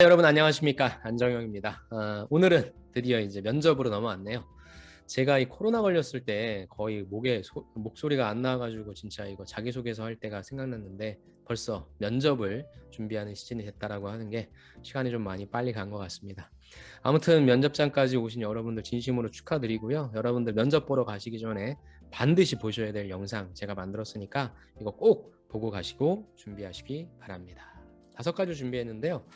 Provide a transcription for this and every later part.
네, 여러분 안녕하십니까, 안정영입니다. 오늘은 드디어 이제 면접으로 넘어왔네요. 제가 이 코로나 걸렸을 때 거의 목소리가 안 나와가지고 진짜 이거 자기소개서 할 때가 생각났는데 벌써 면접을 준비하는 시즌이 됐다라고 하는 게 시간이 좀 많이 빨리 간 것 같습니다. 아무튼 면접장까지 오신 여러분들 진심으로 축하드리고요. 여러분들 면접 보러 가시기 전에 반드시 보셔야 될 영상 제가 만들었으니까 이거 꼭 보고 가시고 준비하시기 바랍니다. 5가지 준비했는데요.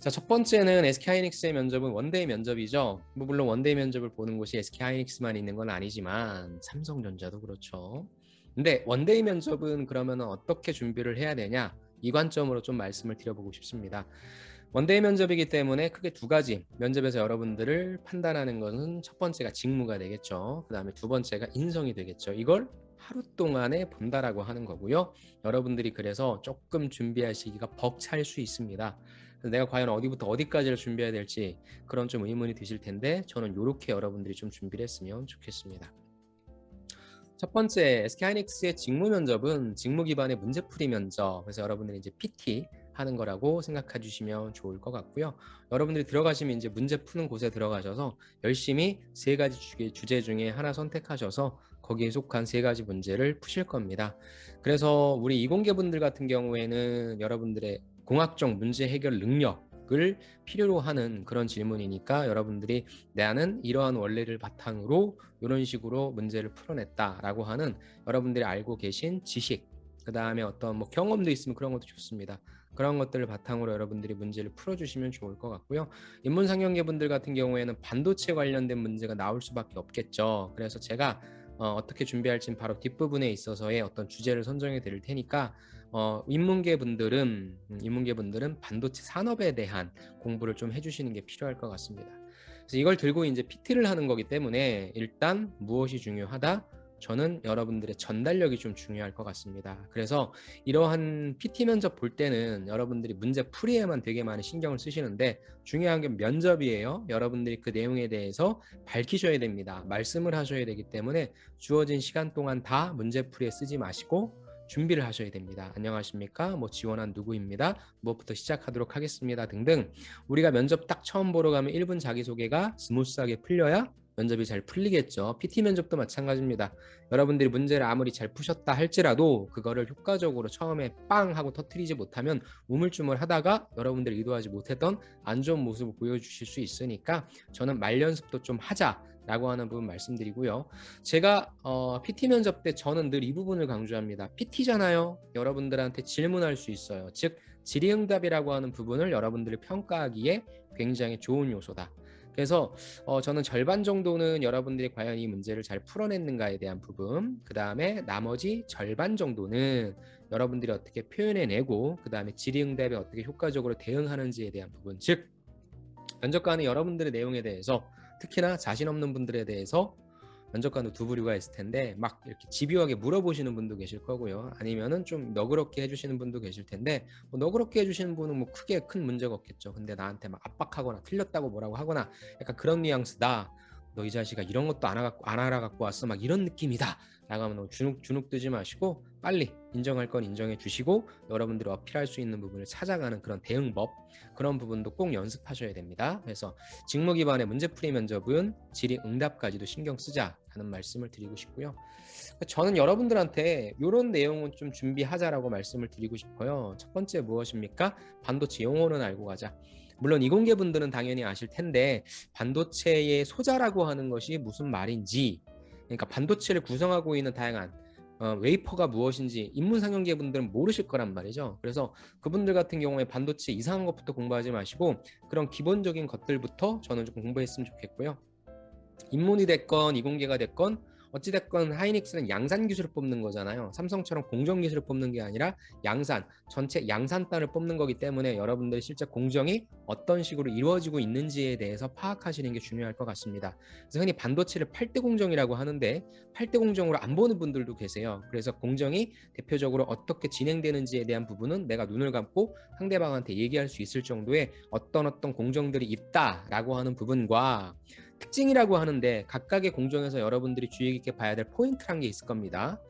자, 첫 번째는 SK하이닉스의 면접은 원데이 면접이죠. 뭐 물론 원데이 면접을 보는 곳이 SK하이닉스만 있는 건 아니지만 삼성전자도 그렇죠. 근데 원데이 면접은 그러면 어떻게 준비를 해야 되냐? 이 관점으로 좀 말씀을 드려보고 싶습니다. 원데이 면접이기 때문에 크게 2가지 면접에서 여러분들을 판단하는 것은 첫 번째가 직무가 되겠죠. 그 다음에 2번째가 인성이 되겠죠. 이걸 하루 동안에 본다라고 하는 거고요. 여러분들이 그래서 조금 준비하시기가 벅찰 수 있습니다. 내가 과연 어디부터 어디까지를 준비해야 될지 그런 좀 의문이 드실 텐데 저는 이렇게 여러분들이 좀 준비를 했으면 좋겠습니다. 첫 번째, SK하이닉스의 직무 면접은 직무 기반의 문제풀이 면접. 그래서 여러분들이 이제 PT 하는 거라고 생각해 주시면 좋을 것 같고요. 여러분들이 들어가시면 이제 문제 푸는 곳에 들어가셔서 열심히 3가지 주제 중에 하나 선택하셔서 거기에 속한 3가지 문제를 푸실 겁니다. 그래서 우리 이공계 분들 같은 경우에는 여러분들의 공학적 문제 해결 능력을 필요로 하는 그런 질문이니까 여러분들이 나는 이러한 원리를 바탕으로 이런 식으로 문제를 풀어냈다라고 하는 여러분들이 알고 계신 지식, 그 다음에 어떤 뭐 경험도 있으면 그런 것도 좋습니다. 그런 것들을 바탕으로 여러분들이 문제를 풀어주시면 좋을 것 같고요. 인문상경계 분들 같은 경우에는 반도체 관련된 문제가 나올 수밖에 없겠죠. 그래서 제가 어떻게 준비할지는 바로 뒷부분에 있어서의 어떤 주제를 선정해 드릴 테니까 인문계 분들은 반도체 산업에 대한 공부를 좀 해주시는 게 필요할 것 같습니다. 그래서 이걸 들고 이제 PT를 하는 거기 때문에 일단 무엇이 중요하다? 저는 여러분들의 전달력이 좀 중요할 것 같습니다. 그래서 이러한 PT 면접 볼 때는 여러분들이 문제 풀이에만 되게 많이 신경을 쓰시는데 중요한 게 면접이에요. 여러분들이 그 내용에 대해서 밝히셔야 됩니다. 말씀을 하셔야 되기 때문에 주어진 시간 동안 다 문제 풀이에 쓰지 마시고 준비를 하셔야 됩니다. 안녕하십니까? 뭐 지원한 누구입니다. 무엇부터 시작하도록 하겠습니다. 등등. 우리가 면접 딱 처음 보러 가면 1분 자기소개가 스무스하게 풀려야 면접이 잘 풀리겠죠. PT 면접도 마찬가지입니다. 여러분들이 문제를 아무리 잘 푸셨다 할지라도 그거를 효과적으로 처음에 빵 하고 터트리지 못하면 우물쭈물 하다가 여러분들이 의도하지 못했던 안 좋은 모습을 보여주실 수 있으니까 저는 말 연습도 좀 하자라고 하는 부분 말씀드리고요. 제가 PT 면접 때 저는 늘 이 부분을 강조합니다. PT잖아요. 여러분들한테 질문할 수 있어요. 즉 질의응답이라고 하는 부분을 여러분들을 평가하기에 굉장히 좋은 요소다. 그래서 저는 절반 정도는 여러분들이 과연 이 문제를 잘 풀어냈는가에 대한 부분, 그 다음에 나머지 절반 정도는 여러분들이 어떻게 표현해내고 그 다음에 질의응답에 어떻게 효과적으로 대응하는지에 대한 부분, 즉 면접관은 여러분들의 내용에 대해서 특히나 자신 없는 분들에 대해서 면접관도 두 부류가 있을 텐데 막 이렇게 집요하게 물어보시는 분도 계실 거고요. 아니면은 좀 너그럽게 해주시는 분도 계실 텐데 뭐 너그럽게 해주시는 분은 뭐 크게 큰 문제가 없겠죠. 근데 나한테 막 압박하거나 틀렸다고 뭐라고 하거나 약간 그런 뉘앙스다. 너 이 자식아 이런 것도 안 알아갖고 왔어 막 이런 느낌이다 라고 하면 주눅 뜨지 마시고 빨리 인정할 건 인정해 주시고 여러분들이 어필할 수 있는 부분을 찾아가는 그런 대응법, 그런 부분도 꼭 연습하셔야 됩니다. 그래서 직무 기반의 문제풀이 면접은 질의응답까지도 신경 쓰자 하는 말씀을 드리고 싶고요. 저는 여러분들한테 이런 내용은 좀 준비하자라고 말씀을 드리고 싶어요. 첫 번째 무엇입니까? 반도체 용어는 알고 가자. 물론 이공계 분들은 당연히 아실 텐데 반도체의 소자라고 하는 것이 무슨 말인지, 그러니까 반도체를 구성하고 있는 다양한 웨이퍼가 무엇인지 인문상경계 분들은 모르실 거란 말이죠. 그래서 그분들 같은 경우에 반도체 이상한 것부터 공부하지 마시고 그런 기본적인 것들부터 저는 좀 공부했으면 좋겠고요. 인문이 됐건 이공계가 됐건 어찌됐건 하이닉스는 양산 기술을 뽑는 거잖아요. 삼성처럼 공정 기술을 뽑는 게 아니라 양산, 전체 양산단을 뽑는 거기 때문에 여러분들이 실제 공정이 어떤 식으로 이루어지고 있는지에 대해서 파악하시는 게 중요할 것 같습니다. 그래서 흔히 반도체를 8대 공정이라고 하는데 8대 공정으로 안 보는 분들도 계세요. 그래서 공정이 대표적으로 어떻게 진행되는지에 대한 부분은 내가 눈을 감고 상대방한테 얘기할 수 있을 정도의 어떤 공정들이 있다라고 하는 부분과 특징이라고 하는데 각각의 공정에서 여러분들이 주의 깊게 봐야 될 포인트란 게 있을 겁니다.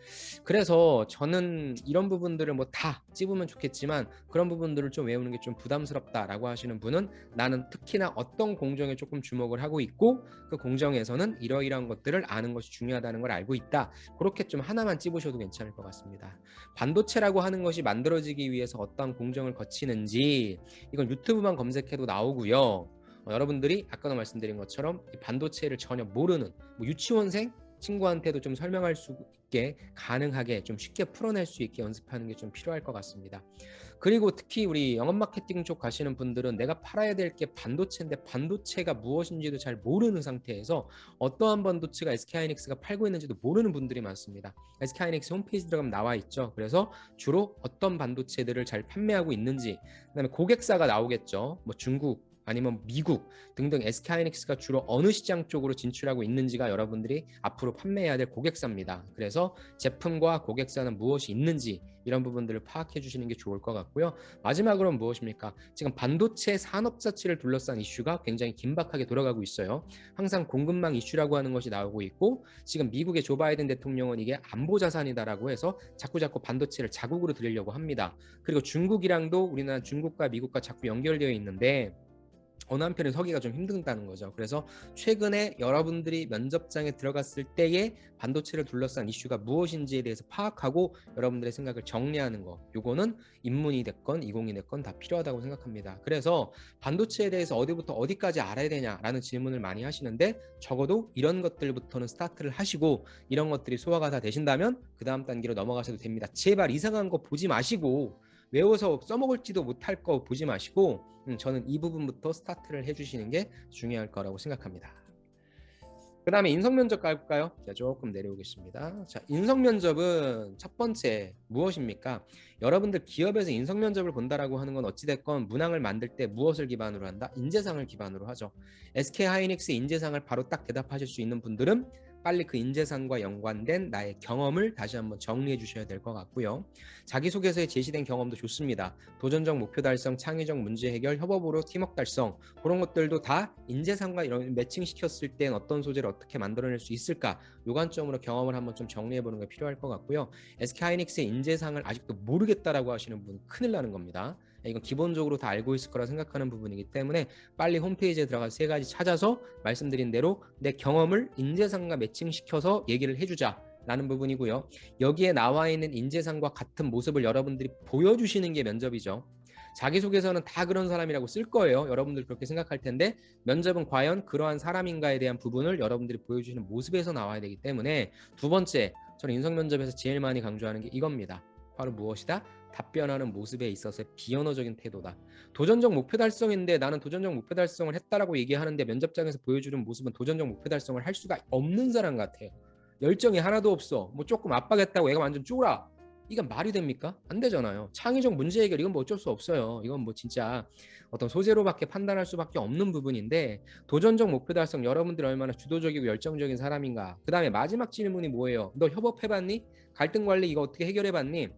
그래서 저는 이런 부분들을 뭐 다 찝으면 좋겠지만 그런 부분들을 좀 외우는 게 좀 부담스럽다라고 하시는 분은 나는 특히나 어떤 공정에 조금 주목을 하고 있고 그 공정에서는 이러이러한 것들을 아는 것이 중요하다는 걸 알고 있다. 그렇게 좀 하나만 찝으셔도 괜찮을 것 같습니다. 반도체라고 하는 것이 만들어지기 위해서 어떤 공정을 거치는지 이건 유튜브만 검색해도 나오고요. 여러분들이 아까도 말씀드린 것처럼 반도체를 전혀 모르는 뭐 유치원생 친구한테도 좀 설명할 수 있게 가능하게 좀 쉽게 풀어낼 수 있게 연습하는 게 좀 필요할 것 같습니다. 그리고 특히 우리 영업 마케팅 쪽 가시는 분들은 내가 팔아야 될 게 반도체인데 반도체가 무엇인지도 잘 모르는 상태에서 어떠한 반도체가 SK하이닉스가 팔고 있는지도 모르는 분들이 많습니다. SK하이닉스 홈페이지 들어가면 나와 있죠. 그래서 주로 어떤 반도체들을 잘 판매하고 있는지, 그다음에 고객사가 나오겠죠. 뭐 중국 아니면 미국 등등 SK하이닉스가 주로 어느 시장 쪽으로 진출하고 있는지가 여러분들이 앞으로 판매해야 될 고객사입니다. 그래서 제품과 고객사는 무엇이 있는지 이런 부분들을 파악해 주시는 게 좋을 것 같고요. 마지막으로는 무엇입니까? 지금 반도체 산업 자체를 둘러싼 이슈가 굉장히 긴박하게 돌아가고 있어요. 항상 공급망 이슈라고 하는 것이 나오고 있고 지금 미국의 조 바이든 대통령은 이게 안보 자산이다라고 해서 자꾸 반도체를 자국으로 들이려고 합니다. 그리고 중국이랑도 우리나라 중국과 미국과 자꾸 연결되어 있는데 어느 한편에 서기가 좀 힘든다는 거죠. 그래서 최근에 여러분들이 면접장에 들어갔을 때의 반도체를 둘러싼 이슈가 무엇인지에 대해서 파악하고 여러분들의 생각을 정리하는 거, 요거는 인문이 됐건 이공이 됐건 다 필요하다고 생각합니다. 그래서 반도체에 대해서 어디부터 어디까지 알아야 되냐라는 질문을 많이 하시는데 적어도 이런 것들부터는 스타트를 하시고 이런 것들이 소화가 다 되신다면 그 다음 단계로 넘어가셔도 됩니다. 제발 이상한 거 보지 마시고 외워서 써먹을지도 못할 거 보지 마시고 저는 이 부분부터 스타트를 해주시는 게 중요할 거라고 생각합니다. 그 다음에 인성면접 갈까요? 자, 조금 내려오겠습니다. 자, 인성면접은 첫 번째 무엇입니까? 여러분들 기업에서 인성면접을 본다라고 하는 건 어찌됐건 문항을 만들 때 무엇을 기반으로 한다? 인재상을 기반으로 하죠. SK하이닉스 인재상을 바로 딱 대답하실 수 있는 분들은 빨리 그 인재상과 연관된 나의 경험을 다시 한번 정리해 주셔야 될 것 같고요. 자기소개서에 제시된 경험도 좋습니다. 도전적 목표 달성, 창의적 문제 해결, 협업으로 팀워크 달성 그런 것들도 다 인재상과 이런 매칭시켰을 땐 어떤 소재를 어떻게 만들어낼 수 있을까 요 관점으로 경험을 한번 좀 정리해 보는 게 필요할 것 같고요. SK하이닉스의 인재상을 아직도 모르겠다라고 하시는 분은 큰일 나는 겁니다. 이건 기본적으로 다 알고 있을 거라 생각하는 부분이기 때문에 빨리 홈페이지에 들어가서 3가지 찾아서 말씀드린 대로 내 경험을 인재상과 매칭시켜서 얘기를 해주자 라는 부분이고요. 여기에 나와 있는 인재상과 같은 모습을 여러분들이 보여주시는 게 면접이죠. 자기소개서는 다 그런 사람이라고 쓸 거예요. 여러분들 그렇게 생각할 텐데 면접은 과연 그러한 사람인가에 대한 부분을 여러분들이 보여주시는 모습에서 나와야 되기 때문에 두 번째, 저는 인성면접에서 제일 많이 강조하는 게 이겁니다. 바로 무엇이다? 답변하는 모습에 있어서의 비언어적인 태도다. 도전적 목표 달성인데 나는 도전적 목표 달성을 했다라고 얘기하는데 면접장에서 보여주는 모습은 도전적 목표 달성을 할 수가 없는 사람 같아요. 열정이 하나도 없어. 뭐 조금 압박했다고 애가 완전 쫄아. 이건 말이 됩니까? 안 되잖아요. 창의적 문제 해결 이건 뭐 어쩔 수 없어요. 이건 뭐 진짜 어떤 소재로밖에 판단할 수밖에 없는 부분인데 도전적 목표 달성 여러분들이 얼마나 주도적이고 열정적인 사람인가. 그 다음에 마지막 질문이 뭐예요? 너 협업해봤니? 갈등 관리 이거 어떻게 해결해봤니?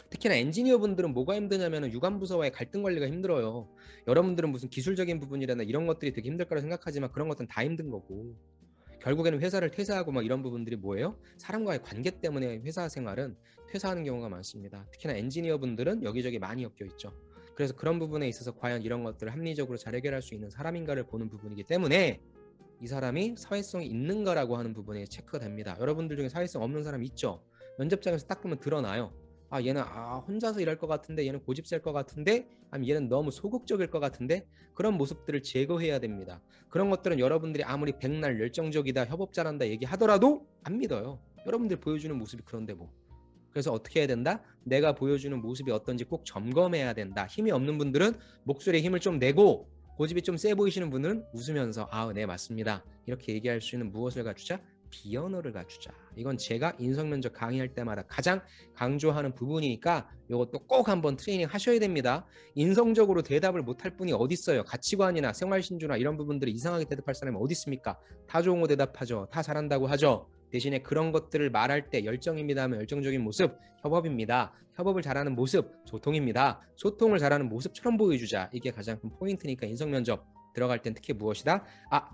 특히나 엔지니어 분들은 뭐가 힘드냐면 유관부서와의 갈등 관리가 힘들어요. 여러분들은 무슨 기술적인 부분이라나 이런 것들이 되게 힘들 거라 생각하지만 그런 것들은 다 힘든 거고 결국에는 회사를 퇴사하고 막 이런 부분들이 뭐예요? 사람과의 관계 때문에 회사 생활은 퇴사하는 경우가 많습니다. 특히나 엔지니어 분들은 여기저기 많이 엮여 있죠. 그래서 그런 부분에 있어서 과연 이런 것들을 합리적으로 잘 해결할 수 있는 사람인가를 보는 부분이기 때문에 이 사람이 사회성이 있는가라고 하는 부분에 체크가 됩니다. 여러분들 중에 사회성 없는 사람 있죠? 면접장에서 딱 보면 드러나요. 아 얘는 혼자서 일할 것 같은데 얘는 고집셀 것 같은데 아니면 얘는 너무 소극적일 것 같은데 그런 모습들을 제거해야 됩니다. 그런 것들은 여러분들이 아무리 백날 열정적이다 협업 잘한다 얘기하더라도 안 믿어요. 여러분들 보여주는 모습이 그런데 뭐. 그래서 어떻게 해야 된다? 내가 보여주는 모습이 어떤지 꼭 점검해야 된다. 힘이 없는 분들은 목소리에 힘을 좀 내고 고집이 좀 세 보이시는 분들은 웃으면서 네 맞습니다. 이렇게 얘기할 수 있는 무엇을 갖추자? 비언어를 갖추자. 이건 제가 인성면접 강의할 때마다 가장 강조하는 부분이니까 이것도 꼭 한번 트레이닝 하셔야 됩니다. 인성적으로 대답을 못할 분이 어디 있어요? 가치관이나 생활신조나 이런 부분들을 이상하게 대답할 사람이 어디 있습니까? 다 좋은 거 대답하죠. 다 잘한다고 하죠. 대신에 그런 것들을 말할 때 열정입니다 하면 열정적인 모습, 협업입니다. 협업을 잘하는 모습, 소통입니다. 소통을 잘하는 모습처럼 보여주자. 이게 가장 큰 포인트니까 인성면접 들어갈 땐 특히 무엇이다?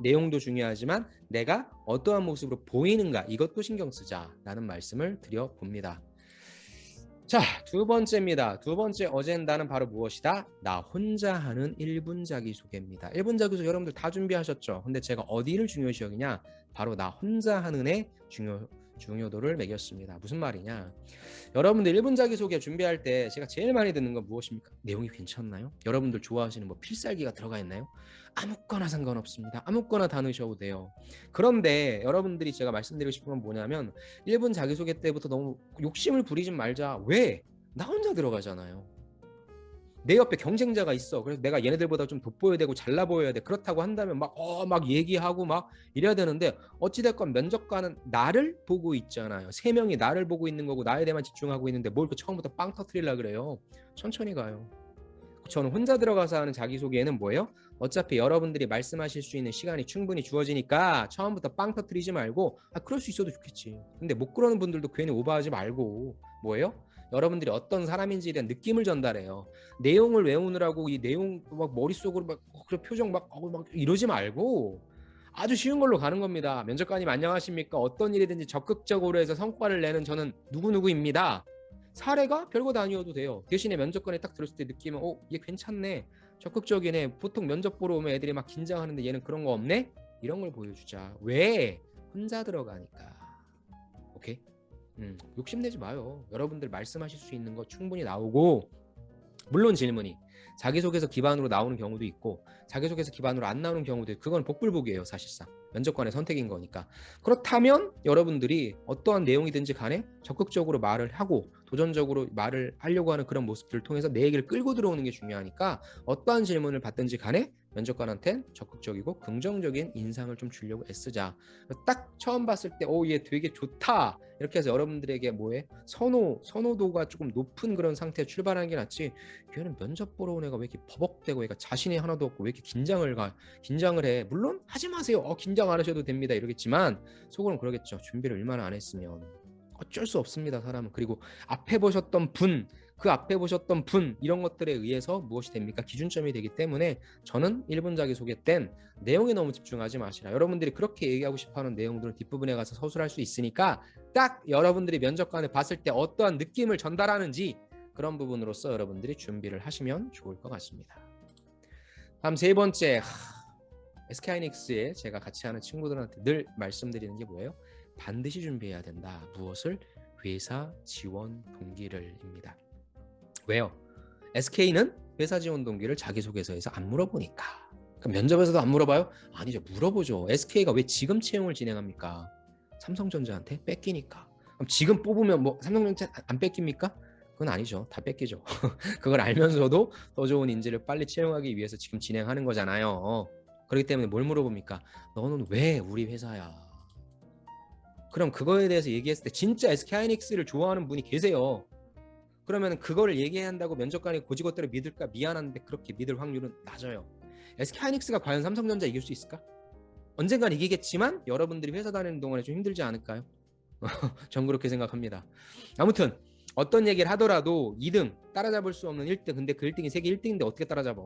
내용도 중요하지만 내가 어떠한 모습으로 보이는가 이것도 신경 쓰자라는 말씀을 드려봅니다. 자, 두 번째입니다. 두 번째 어젠다는 바로 무엇이다? 나 혼자 하는 1분 자기소개입니다. 1분 자기소개 여러분들 다 준비하셨죠? 근데 제가 어디를 중요시 여기냐? 바로 나 혼자 하는 애 중요도를 매겼습니다. 무슨 말이냐? 여러분들 1분 자기소개 준비할 때 제가 제일 많이 듣는 건 무엇입니까? 내용이 괜찮나요? 여러분들 좋아하시는 뭐 필살기가 들어가 있나요? 아무거나 상관없습니다. 아무거나 다 넣으셔도 돼요. 그런데 여러분들이 제가 말씀드리고 싶은 건 뭐냐면 1분 자기소개 때부터 너무 욕심을 부리지 말자. 왜? 나 혼자 들어가잖아요. 내 옆에 경쟁자가 있어. 그래서 내가 얘네들보다 좀 돋보여야 되고 잘나 보여야 돼. 그렇다고 한다면 막 얘기하고 막 이래야 되는데 어찌됐건 면접관은 나를 보고 있잖아요. 3명이 나를 보고 있는 거고 나에 대해만 집중하고 있는데 뭘 그 처음부터 빵 터트리려고 그래요. 천천히 가요. 저는 혼자 들어가서 하는 자기소개에는 뭐예요? 어차피 여러분들이 말씀하실 수 있는 시간이 충분히 주어지니까 처음부터 빵 터트리지 말고 그럴 수 있어도 좋겠지. 근데 못 그러는 분들도 괜히 오버하지 말고 뭐예요? 여러분들이 어떤 사람인지에 대한 느낌을 전달해요. 내용을 외우느라고 이 내용 막 머릿속으로 막 그런 표정 막 이러지 말고 아주 쉬운 걸로 가는 겁니다. 면접관님 안녕하십니까? 어떤 일이든지 적극적으로 해서 성과를 내는 저는 누구누구입니다. 사례가 별거 다 아니어도 돼요. 대신에 면접관이 딱 들었을 때 느끼면 얘 괜찮네. 적극적이네. 보통 면접 보러 오면 애들이 막 긴장하는데 얘는 그런 거 없네? 이런 걸 보여주자. 왜? 혼자 들어가니까. 오케이? 욕심내지 마요. 여러분들 말씀하실 수 있는 거 충분히 나오고 물론 질문이 자기소개서 기반으로 나오는 경우도 있고 자기소개서 기반으로 안 나오는 경우도 있고 그건 복불복이에요. 사실상 면접관의 선택인 거니까. 그렇다면 여러분들이 어떠한 내용이든지 간에 적극적으로 말을 하고 도전적으로 말을 하려고 하는 그런 모습들을 통해서 내 얘기를 끌고 들어오는 게 중요하니까 어떠한 질문을 받든지 간에 면접관한테 적극적이고 긍정적인 인상을 좀 주려고 애쓰자. 딱 처음 봤을 때 얘 되게 좋다 이렇게 해서 여러분들에게 선호도가 조금 높은 그런 상태에 출발하는 게 낫지. 걔는 면접 보러 온 애가 왜 이렇게 버벅대고 얘가 자신이 하나도 없고 왜 이렇게 긴장을 해. 물론 하지 마세요. 긴장 안 하셔도 됩니다 이러겠지만 속으로는 그러겠죠. 준비를 얼마나 안 했으면. 어쩔 수 없습니다. 사람은. 그리고 앞에 보셨던 분 이런 것들에 의해서 무엇이 됩니까? 기준점이 되기 때문에 저는 1분 자기소개 땐 내용에 너무 집중하지 마시라. 여러분들이 그렇게 얘기하고 싶어하는 내용들은 뒷부분에 가서 서술할 수 있으니까 딱 여러분들이 면접관을 봤을 때 어떠한 느낌을 전달하는지 그런 부분으로서 여러분들이 준비를 하시면 좋을 것 같습니다. 다음 세 번째, SK하이닉스에 제가 같이 하는 친구들한테 늘 말씀드리는 게 뭐예요? 반드시 준비해야 된다. 무엇을? 회사 지원 동기를입니다. 왜요? SK는 회사 지원 동기를 자기소개서에서 안 물어보니까. 그럼 면접에서도 안 물어봐요? 아니죠. 물어보죠. SK가 왜 지금 채용을 진행합니까? 삼성전자한테 뺏기니까. 그럼 지금 뽑으면 뭐 삼성전자 안 뺏깁니까? 그건 아니죠. 다 뺏기죠. 그걸 알면서도 더 좋은 인재를 빨리 채용하기 위해서 지금 진행하는 거잖아요. 그렇기 때문에 뭘 물어봅니까? 너는 왜 우리 회사야? 그럼 그거에 대해서 얘기했을 때 진짜 SK하이닉스를 좋아하는 분이 계세요. 그러면 그거를 얘기한다고 면접관이 고지고대로 믿을까? 미안한데 그렇게 믿을 확률은 낮아요. SK하이닉스가 과연 삼성전자 이길 수 있을까? 언젠간 이기겠지만 여러분들이 회사 다니는 동안에 좀 힘들지 않을까요? 전 그렇게 생각합니다. 아무튼 어떤 얘기를 하더라도 2등 따라잡을 수 없는 1등. 근데 그 1등이 세계 1등인데 어떻게 따라잡아?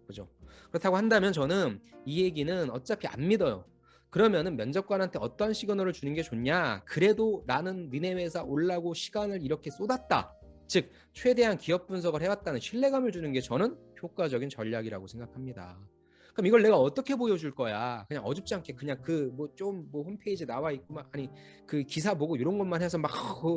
그죠? 그렇다고 한다면 저는 이 얘기는 어차피 안 믿어요. 그러면은 면접관한테 어떤 시그널을 주는 게 좋냐? 그래도 나는 니네 회사 올라고 시간을 이렇게 쏟았다. 즉 최대한 기업 분석을 해왔다는 신뢰감을 주는 게 저는 효과적인 전략이라고 생각합니다. 그럼 이걸 내가 어떻게 보여줄 거야? 그냥 어줍지 않게 그냥 그 뭐 홈페이지에 나와 있구만 아니 그 기사 보고 이런 것만 해서 막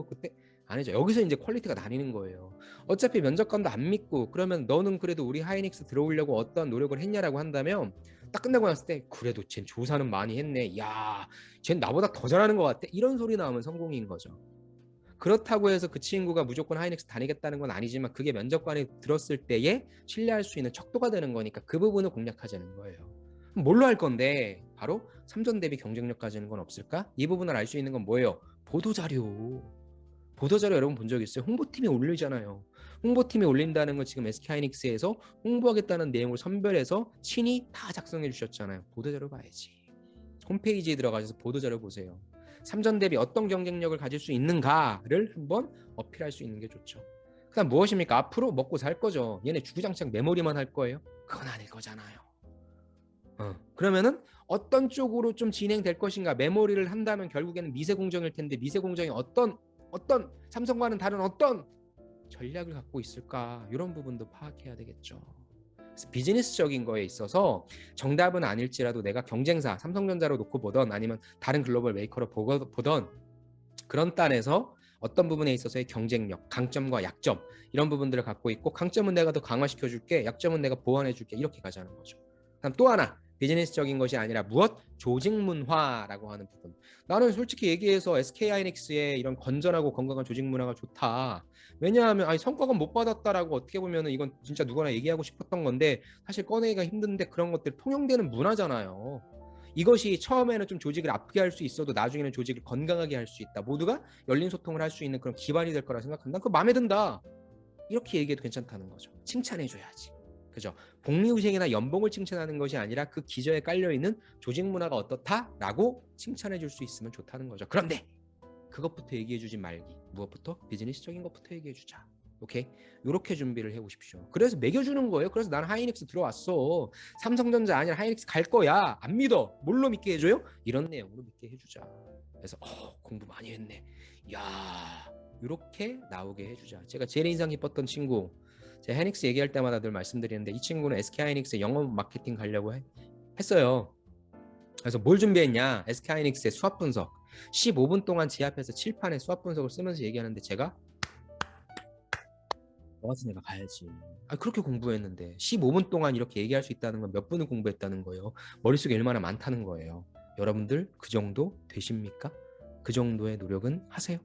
그때 아니죠. 여기서 이제 퀄리티가 나뉘는 거예요. 어차피 면접관도 안 믿고 그러면 너는 그래도 우리 하이닉스 들어오려고 어떤 노력을 했냐라고 한다면 딱 끝나고 났을 때 그래도 쟨 조사는 많이 했네. 야, 쟨 나보다 더 잘하는 것 같아. 이런 소리 나오면 성공인 거죠. 그렇다고 해서 그 친구가 무조건 하이닉스 다니겠다는 건 아니지만 그게 면접관이 들었을 때에 신뢰할 수 있는 척도가 되는 거니까 그 부분을 공략하자는 거예요. 뭘로 할 건데 바로 삼전 대비 경쟁력 가지는 건 없을까? 이 부분을 알 수 있는 건 뭐예요? 보도자료 여러분 본 적 있어요? 홍보팀이 올리잖아요. 홍보팀이 올린다는 건 지금 SK하이닉스에서 홍보하겠다는 내용을 선별해서 친히 다 작성해 주셨잖아요. 보도자료 봐야지. 홈페이지에 들어가셔서 보도자료 보세요. 삼전 대비 어떤 경쟁력을 가질 수 있는가를 한번 어필할 수 있는 게 좋죠. 그다음 무엇입니까? 앞으로 먹고 살 거죠. 얘네 주구장창 메모리만 할 거예요? 그건 아닐 거잖아요. 그러면은 어떤 쪽으로 좀 진행될 것인가 메모리를 한다면 결국에는 미세공정일 텐데 미세공정이 어떤 삼성과는 다른 어떤 전략을 갖고 있을까 이런 부분도 파악해야 되겠죠. 그래서 비즈니스적인 거에 있어서 정답은 아닐지라도 내가 경쟁사 삼성전자로 놓고 보던 아니면 다른 글로벌 메이커로 보던 그런 단에서 어떤 부분에 있어서의 경쟁력, 강점과 약점 이런 부분들을 갖고 있고 강점은 내가 더 강화시켜줄게, 약점은 내가 보완해줄게 이렇게 가자는 거죠. 그다음 또 하나 비즈니스적인 것이 아니라 무엇? 조직 문화라고 하는 부분. 나는 솔직히 얘기해서 SK하이닉스의 이런 건전하고 건강한 조직 문화가 좋다. 왜냐하면 아니 성과가 못 받았다라고 어떻게 보면은 이건 진짜 누구나 얘기하고 싶었던 건데 사실 꺼내기가 힘든데 그런 것들 통용되는 문화잖아요. 이것이 처음에는 좀 조직을 아프게 할 수 있어도 나중에는 조직을 건강하게 할 수 있다. 모두가 열린 소통을 할 수 있는 그런 기반이 될 거라 생각한다. 그거 마음에 든다. 이렇게 얘기해도 괜찮다는 거죠. 칭찬해줘야지. 그죠? 복리후생이나 연봉을 칭찬하는 것이 아니라 그 기저에 깔려있는 조직 문화가 어떻다라고 칭찬해줄 수 있으면 좋다는 거죠. 그런데 그것부터 얘기해주지 말기. 무엇부터? 비즈니스적인 것부터 얘기해주자. 오케이? 이렇게 준비를 해보십시오. 그래서 매겨주는 거예요. 그래서 나는 하이닉스 들어왔어. 삼성전자 아니라 하이닉스 갈 거야. 안 믿어. 뭘로 믿게 해줘요? 이런 내용으로 믿게 해주자. 그래서 공부 많이 했네. 야 이렇게 나오게 해주자. 제가 제일 인상 깊었던 친구, 제가 하이닉스 얘기할 때마다 늘 말씀드리는데 이 친구는 SK 하이닉스 영업 마케팅 가려고 했어요. 그래서 뭘 준비했냐? SK 하이닉스의 수학 분석. 15분 동안 제 앞에서 칠판에 수학 분석을 쓰면서 얘기하는데 제가 너 같은 애가 가야지. 그렇게 공부했는데 15분 동안 이렇게 얘기할 수 있다는 건 몇 분을 공부했다는 거예요. 머릿속에 얼마나 많다는 거예요. 여러분들 그 정도 되십니까? 그 정도의 노력은 하세요.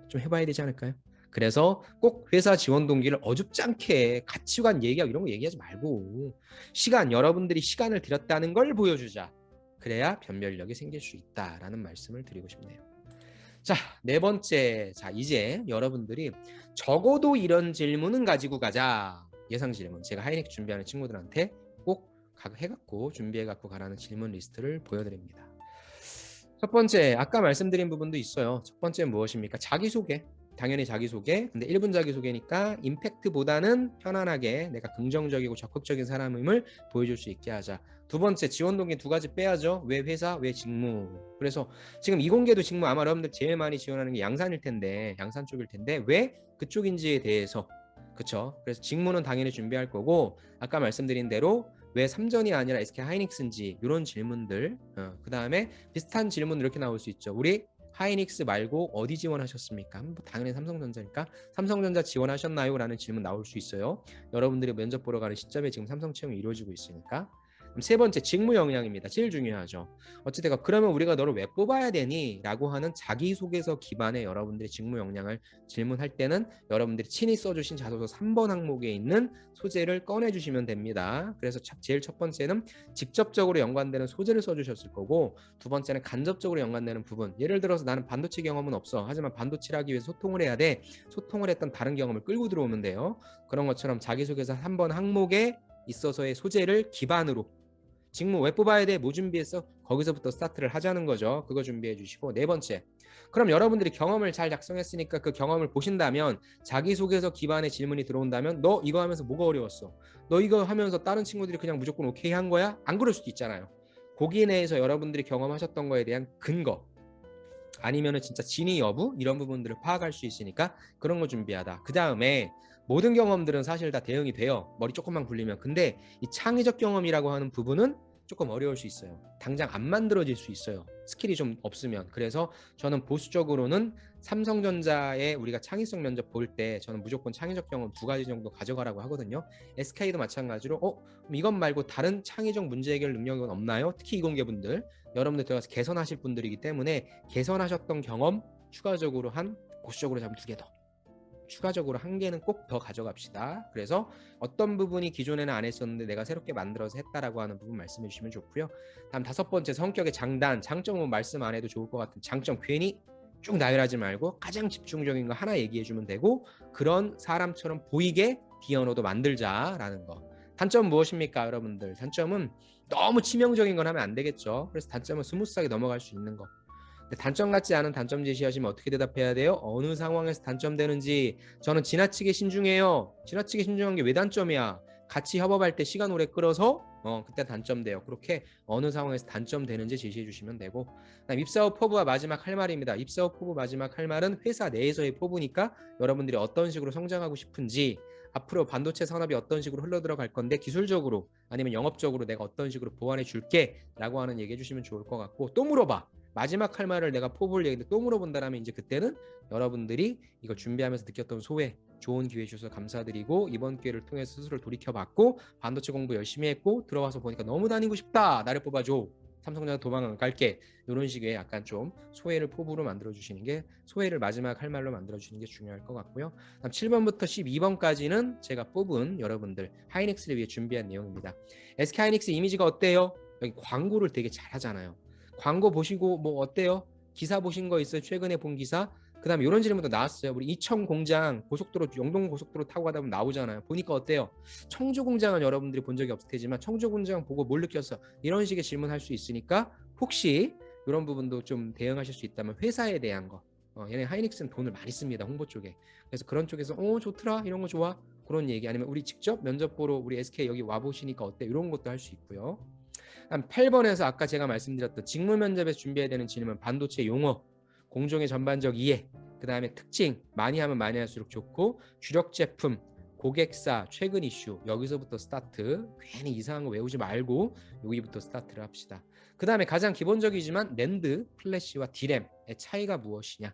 좀 해봐야 되지 않을까요? 그래서 꼭 회사 지원 동기를 어줍지 않게 가치관 얘기하고 이런 거 얘기하지 말고 여러분들이 시간을 들였다는 걸 보여주자. 그래야 변별력이 생길 수 있다라는 말씀을 드리고 싶네요. 자, 네 번째. 자, 이제 여러분들이 적어도 이런 질문은 가지고 가자. 예상 질문. 제가 하이닉스 준비하는 친구들한테 꼭 해갖고 준비해갖고 가라는 질문 리스트를 보여드립니다. 첫 번째, 아까 말씀드린 부분도 있어요. 첫 번째는 무엇입니까? 자기소개. 당연히 자기소개. 근데 1분 자기소개니까 임팩트보다는 편안하게 내가 긍정적이고 적극적인 사람임을 보여줄 수 있게 하자. 두 번째, 지원 동기 두 가지 빼야죠. 왜 회사, 왜 직무. 그래서 지금 이공계도 직무 아마 여러분들 제일 많이 지원하는 게 양산 쪽일 텐데 왜 그쪽인지에 대해서. 그쵸? 그래서 직무는 당연히 준비할 거고 아까 말씀드린 대로 왜 삼전이 아니라 SK 하이닉스인지 이런 질문들. 그 다음에 비슷한 질문 이렇게 나올 수 있죠. 우리 하이닉스 말고 어디 지원하셨습니까? 당연히 삼성전자니까 삼성전자 지원하셨나요? 라는 질문 나올 수 있어요. 여러분들이 면접 보러 가는 시점에 지금 삼성 채용이 이루어지고 있으니까. 세 번째, 직무 역량입니다. 제일 중요하죠. 어찌됐건 그러면 우리가 너를 왜 뽑아야 되니? 라고 하는 자기소개서 기반의 여러분들의 직무 역량을 질문할 때는 여러분들이 친히 써주신 자소서 3번 항목에 있는 소재를 꺼내주시면 됩니다. 그래서 제일 첫 번째는 직접적으로 연관되는 소재를 써주셨을 거고 두 번째는 간접적으로 연관되는 부분. 예를 들어서 나는 반도체 경험은 없어. 하지만 반도체를 하기 위해서 소통을 해야 돼. 소통을 했던 다른 경험을 끌고 들어오면 돼요. 그런 것처럼 자기소개서 3번 항목에 있어서의 소재를 기반으로 직무 왜 뽑아야 돼? 뭐 준비했어? 거기서부터 스타트를 하자는 거죠. 그거 준비해 주시고 네 번째. 그럼 여러분들이 경험을 잘 작성했으니까 그 경험을 보신다면 자기소개서 기반의 질문이 들어온다면 너 이거 하면서 뭐가 어려웠어? 너 이거 하면서 다른 친구들이 그냥 무조건 오케이 한 거야? 안 그럴 수도 있잖아요. 거기에 대해서 여러분들이 경험하셨던 거에 대한 근거 아니면은 진짜 진위 여부 이런 부분들을 파악할 수 있으니까 그런 거 준비하다. 그 다음에 모든 경험들은 사실 다 대응이 돼요. 머리 조금만 굴리면. 근데 이 창의적 경험이라고 하는 부분은 조금 어려울 수 있어요. 당장 안 만들어질 수 있어요. 스킬이 좀 없으면. 그래서 저는 보수적으로는 삼성전자에 우리가 창의성 면접 볼 때 저는 무조건 창의적 경험 두 가지 정도 가져가라고 하거든요. SK도 마찬가지로 이것 말고 다른 창의적 문제 해결 능력은 없나요? 특히 이공계분들 여러분들 들어가서 개선하실 분들이기 때문에 개선하셨던 경험 추가적으로 보수적으로 잡으면 2개 더. 추가적으로 1개는 꼭 더 가져갑시다. 그래서 어떤 부분이 기존에는 안 했었는데 내가 새롭게 만들어서 했다라고 하는 부분 말씀해 주시면 좋고요. 다음 5번째, 성격의 장단. 장점은 말씀 안 해도 좋을 것 같은 장점 괜히 쭉 나열하지 말고 가장 집중적인 거 하나 얘기해 주면 되고 그런 사람처럼 보이게 디언어도 만들자라는 거. 단점은 무엇입니까, 여러분들? 단점은 너무 치명적인 건 하면 안 되겠죠. 그래서 단점은 스무스하게 넘어갈 수 있는 거. 단점 같지 않은 단점 제시하시면 어떻게 대답해야 돼요? 어느 상황에서 단점되는지. 저는 지나치게 신중해요. 지나치게 신중한 게 왜 단점이야? 같이 협업할 때 시간 오래 끌어서 그때 단점돼요. 그렇게 어느 상황에서 단점되는지 제시해 주시면 되고, 그다음 입사 후 포부와 마지막 할 말입니다. 입사 후 포부 마지막 할 말은 회사 내에서의 포부니까 여러분들이 어떤 식으로 성장하고 싶은지, 앞으로 반도체 산업이 어떤 식으로 흘러들어갈 건데 기술적으로 아니면 영업적으로 내가 어떤 식으로 보완해 줄게 라고 하는 얘기해 주시면 좋을 것 같고, 또 물어봐. 마지막 할 말을 내가 포부를 얘기했는데 또 물어본다면 이제 그때는 여러분들이 이거 준비하면서 느꼈던 소회, 좋은 기회 주셔서 감사드리고 이번 기회를 통해서 스스로를 돌이켜봤고 반도체 공부 열심히 했고 들어와서 보니까 너무 다니고 싶다. 나를 뽑아줘. 삼성전자 도망 안 갈게. 이런 식의 약간 좀 소회를 포부로 만들어주시는 게, 소회를 마지막 할 말로 만들어주시는 게 중요할 것 같고요. 다음 7번부터 12번까지는 제가 뽑은 여러분들 하이닉스를 위해 준비한 내용입니다. SK 하이닉스 이미지가 어때요? 여기 광고를 되게 잘하잖아요. 광고 보시고 뭐 어때요? 기사 보신 거 있어요? 최근에 본 기사? 그 다음에 이런 질문도 나왔어요. 우리 이천 공장 고속도로, 영동 고속도로 타고 가다 보면 나오잖아요. 보니까 어때요? 청주 공장은 여러분들이 본 적이 없을 테지만 청주 공장 보고 뭘 느꼈어? 이런 식의 질문할 수 있으니까 혹시 이런 부분도 좀 대응하실 수 있다면 회사에 대한 거. 얘네 하이닉스는 돈을 많이 씁니다. 홍보 쪽에. 그래서 그런 쪽에서 좋더라. 이런 거 좋아. 그런 얘기, 아니면 우리 직접 면접 보러 우리 SK 여기 와보시니까 어때? 이런 것도 할 수 있고요. 한 8번에서 아까 제가 말씀드렸던 직무 면접에서 준비해야 되는 질문, 반도체 용어, 공정의 전반적 이해, 그 다음에 특징, 많이 하면 많이 할수록 좋고, 주력 제품, 고객사, 최근 이슈, 여기서부터 스타트. 괜히 이상한 거 외우지 말고 여기부터 스타트를 합시다. 그 다음에 가장 기본적이지만 낸드, 플래시와 디램의 차이가 무엇이냐,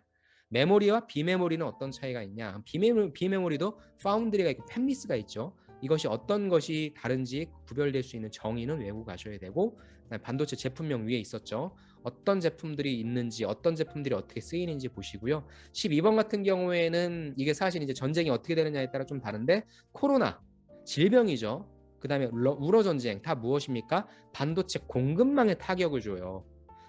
메모리와 비메모리는 어떤 차이가 있냐. 비메모리도 파운드리가 있고 팹리스가 있죠. 이것이 어떤 것이 다른지 구별될 수 있는 정의는 외우고 가셔야 되고, 반도체 제품명 위에 있었죠. 어떤 제품들이 있는지, 어떤 제품들이 어떻게 쓰이는지 보시고요. 12번 같은 경우에는 이게 사실 이제 전쟁이 어떻게 되느냐에 따라 좀 다른데, 코로나, 질병이죠. 그 다음에 우러 전쟁 다 무엇입니까? 반도체 공급망에 타격을 줘요.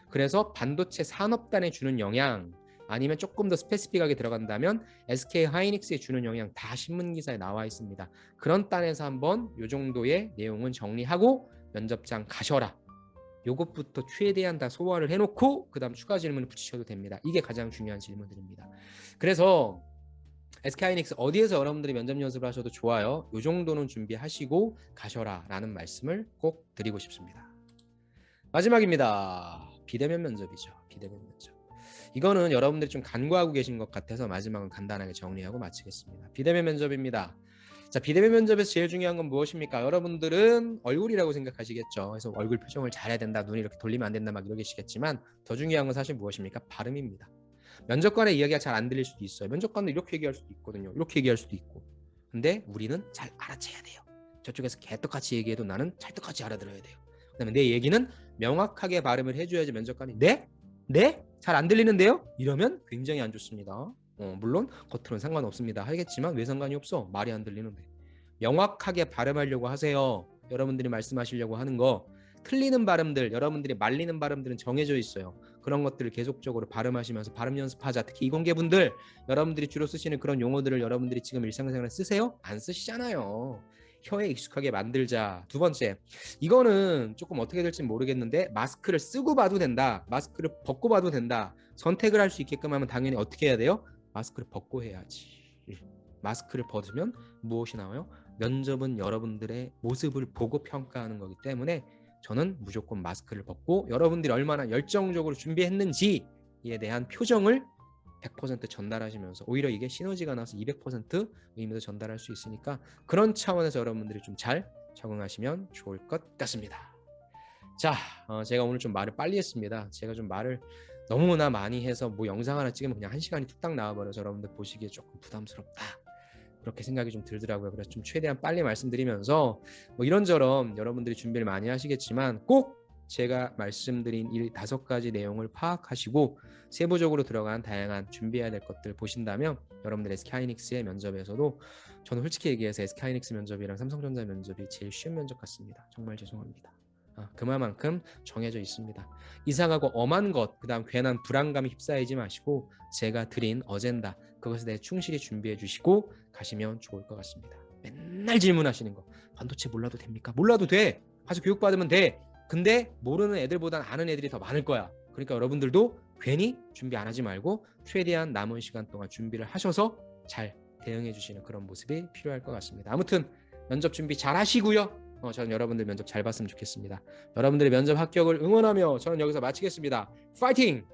그래서 반도체 산업단에 주는 영향, 아니면 조금 더 스페시픽하게 들어간다면 SK 하이닉스에 주는 영향, 다 신문 기사에 나와 있습니다. 그런 단에서 한번 이 정도의 내용은 정리하고 면접장 가셔라. 요것부터 최대한 다 소화를 해놓고 그 다음 추가 질문을 붙이셔도 됩니다. 이게 가장 중요한 질문들입니다. 그래서 SK하이닉스 어디에서 여러분들이 면접 연습을 하셔도 좋아요. 이 정도는 준비하시고 가셔라 라는 말씀을 꼭 드리고 싶습니다. 마지막입니다. 비대면 면접이죠. 비대면 면접. 이거는 여러분들이 좀 간과하고 계신 것 같아서 마지막은 간단하게 정리하고 마치겠습니다. 비대면 면접입니다. 자, 비대면 면접에서 제일 중요한 건 무엇입니까? 여러분들은 얼굴이라고 생각하시겠죠. 그래서 얼굴 표정을 잘해야 된다, 눈이 이렇게 돌리면 안 된다 막 이러시겠지만, 더 중요한 건 사실 무엇입니까? 발음입니다. 면접관의 이야기가 잘 안 들릴 수도 있어요. 면접관은 이렇게 얘기할 수도 있거든요. 이렇게 얘기할 수도 있고. 근데 우리는 잘 알아채야 돼요. 저쪽에서 개떡같이 얘기해도 나는 찰떡같이 알아들어야 돼요. 그다음에 내 얘기는 명확하게 발음을 해줘야지 면접관이 네? 네? 잘 안 들리는데요? 이러면 굉장히 안 좋습니다. 물론 겉으로는 상관없습니다 하겠지만 왜 상관이 없어? 말이 안 들리는데. 명확하게 발음하려고 하세요. 여러분들이 말씀하시려고 하는 거. 틀리는 발음들, 여러분들이 말리는 발음들은 정해져 있어요. 그런 것들을 계속적으로 발음하시면서 발음 연습하자. 특히 이공계분들, 여러분들이 주로 쓰시는 그런 용어들을 여러분들이 지금 일상생활에 쓰세요? 안 쓰시잖아요. 혀에 익숙하게 만들자. 두 번째, 이거는 조금 어떻게 될지 모르겠는데, 마스크를 쓰고 봐도 된다, 마스크를 벗고 봐도 된다, 선택을 할 수 있게끔 하면 당연히 어떻게 해야 돼요? 마스크를 벗고 해야지. 마스크를 벗으면 무엇이 나와요? 면접은 여러분들의 모습을 보고 평가하는 거기 때문에 저는 무조건 마스크를 벗고 여러분들이 얼마나 열정적으로 준비했는지에 대한 표정을 100% 전달하시면서 오히려 이게 시너지가 나서 200% 의미도 전달할 수 있으니까, 그런 차원에서 여러분들이 좀 잘 적응하시면 좋을 것 같습니다. 자, 제가 오늘 좀 말을 빨리 했습니다. 제가 좀 말을 너무나 많이 해서 뭐 영상 하나 찍으면 그냥 1시간이 뚝딱 나와버려서 여러분들 보시기에 조금 부담스럽다, 그렇게 생각이 좀 들더라고요. 그래서 좀 최대한 빨리 말씀드리면서, 뭐 이런저런 여러분들이 준비를 많이 하시겠지만 꼭 제가 말씀드린 이 5가지 내용을 파악하시고 세부적으로 들어간 다양한 준비해야 될 것들 보신다면 여러분들 SK하이닉스의 면접에서도, 저는 솔직히 얘기해서 SK하이닉스 면접이랑 삼성전자 면접이 제일 쉬운 면접 같습니다. 정말 죄송합니다. 그만큼 정해져 있습니다. 이상하고 엄한 것, 그 다음 괜한 불안감에 휩싸이지 마시고 제가 드린 어젠다, 그것에 대해 충실히 준비해 주시고 가시면 좋을 것 같습니다. 맨날 질문하시는 거, 반도체 몰라도 됩니까? 몰라도 돼. 가서 교육받으면 돼. 근데 모르는 애들보단 아는 애들이 더 많을 거야. 그러니까 여러분들도 괜히 준비 안 하지 말고 최대한 남은 시간 동안 준비를 하셔서 잘 대응해 주시는 그런 모습이 필요할 것 같습니다. 아무튼 면접 준비 잘 하시고요. 저는 여러분들 면접 잘 봤으면 좋겠습니다. 여러분들의 면접 합격을 응원하며 저는 여기서 마치겠습니다. 파이팅!